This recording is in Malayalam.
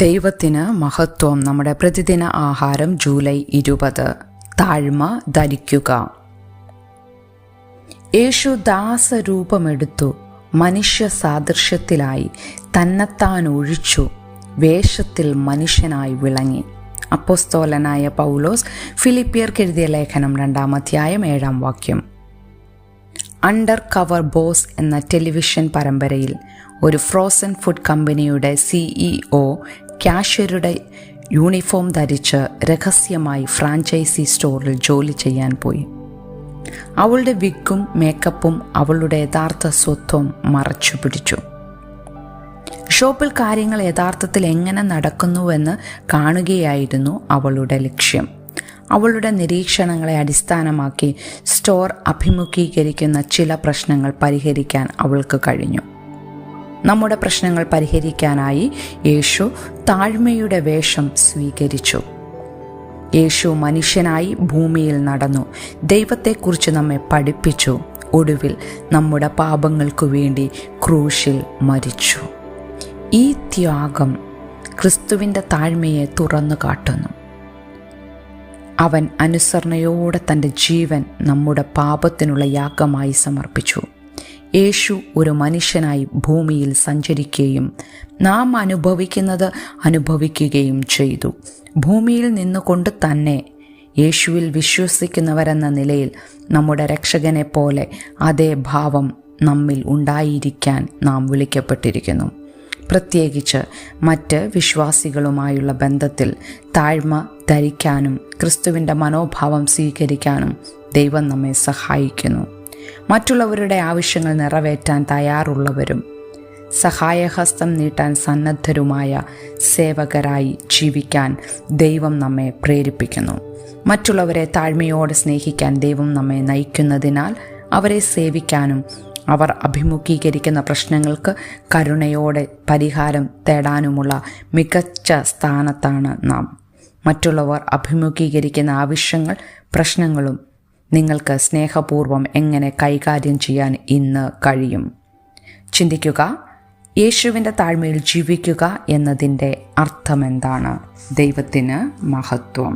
ദൈവത്തിന് മഹത്വം. നമ്മുടെ പ്രതിദിന ആഹാരം ജൂലൈ 20. താഴ്മ ധരിക്കുക. യേശു ദാസരൂപമെടുത്തു, മനുഷ്യ സാദൃശ്യത്തിലായി തന്നെത്താൻ ഒഴിച്ചു, വേഷത്തിൽ മനുഷ്യനായി വിളങ്ങി. അപ്പോസ്തലനായ പൗലോസ് ഫിലിപ്പിയർക്ക് എഴുതിയ ലേഖനം 2-ാം അധ്യായം 7-ാം വാക്യം. അണ്ടർ കവർ ബോസ് എന്ന ടെലിവിഷൻ പരമ്പരയിൽ ഒരു ഫ്രോസൺ ഫുഡ് കമ്പനിയുടെ CEO കാഷ്യരുടെ യൂണിഫോം ധരിച്ച് രഹസ്യമായി ഫ്രാഞ്ചൈസി സ്റ്റോറിൽ ജോലി ചെയ്യാൻ പോയി. അവളുടെ വിഗും മേക്കപ്പും അവളുടെ യഥാർത്ഥ സ്വത്വം മറച്ചു പിടിച്ചു. ഷോപ്പിൽ കാര്യങ്ങൾ യഥാർത്ഥത്തിൽ എങ്ങനെ നടക്കുന്നുവെന്ന് കാണുകയായിരുന്നു അവളുടെ ലക്ഷ്യം. അവളുടെ നിരീക്ഷണങ്ങളെ അടിസ്ഥാനമാക്കി സ്റ്റോർ അഭിമുഖീകരിക്കുന്ന ചില പ്രശ്നങ്ങൾ പരിഹരിക്കാൻ അവൾക്ക് കഴിഞ്ഞു. നമ്മുടെ പ്രശ്നങ്ങൾ പരിഹരിക്കാനായി യേശു താഴ്മയുടെ വേഷം സ്വീകരിച്ചു. യേശു മനുഷ്യനായി ഭൂമിയിൽ നടന്നു, ദൈവത്തെക്കുറിച്ച് നമ്മെ പഠിപ്പിച്ചു, ഒടുവിൽ നമ്മുടെ പാപങ്ങൾക്കു വേണ്ടി ക്രൂശിൽ മരിച്ചു. ഈ ത്യാഗം ക്രിസ്തുവിൻ്റെ താഴ്മയെ തുറന്നു കാട്ടുന്നു. അവൻ അനുസരണയോടെ തൻ്റെ ജീവൻ നമ്മുടെ പാപത്തിനുള്ള യാഗമായി സമർപ്പിച്ചു. യേശു ഒരു മനുഷ്യനായി ഭൂമിയിൽ സഞ്ചരിക്കുകയും നാം അനുഭവിക്കുന്നത് അനുഭവിക്കുകയും ചെയ്തു. ഭൂമിയിൽ നിന്നുകൊണ്ട് തന്നെ യേശുവിൽ വിശ്വസിക്കുന്നവരെന്ന നിലയിൽ നമ്മുടെ രക്ഷകനെ പോലെ അതേ ഭാവം നമ്മിൽ ഉണ്ടായിരിക്കാൻ നാം വിളിക്കപ്പെട്ടിരിക്കുന്നു. പ്രത്യേകിച്ച് മറ്റ് വിശ്വാസികളുമായുള്ള ബന്ധത്തിൽ താഴ്മ ധരിക്കാനും ക്രിസ്തുവിൻ്റെ മനോഭാവം സ്വീകരിക്കാനും ദൈവം നമ്മെ സഹായിക്കുന്നു. മറ്റുള്ളവരുടെ ആവശ്യങ്ങൾ നിറവേറ്റാൻ തയ്യാറുള്ളവരും സഹായഹസ്തം നീട്ടാൻ സന്നദ്ധരുമായ സേവകരായി ജീവിക്കാൻ ദൈവം നമ്മെ പ്രേരിപ്പിക്കുന്നു. മറ്റുള്ളവരെ താഴ്മയോടെ സ്നേഹിക്കാൻ ദൈവം നമ്മെ നയിക്കുന്നതിനാൽ അവരെ സേവിക്കാനും അവർ അഭിമുഖീകരിക്കുന്ന പ്രശ്നങ്ങൾക്ക് കരുണയോടെ പരിഹാരം തേടാനുമുള്ള മികച്ച സ്ഥാനത്താണ് നാം. മറ്റുള്ളവർ അഭിമുഖീകരിക്കുന്ന ആവശ്യങ്ങൾ, പ്രശ്നങ്ങളും നിങ്ങൾക്ക് സ്നേഹപൂർവ്വം എങ്ങനെ കൈകാര്യം ചെയ്യാൻ ഇന്ന് കഴിയും? ചിന്തിക്കുക. യേശുവിൻ്റെ താഴ്മയിൽ ജീവിക്കുക എന്നതിൻ്റെ അർത്ഥമെന്താണ്? ദൈവത്തിന് മഹത്വം.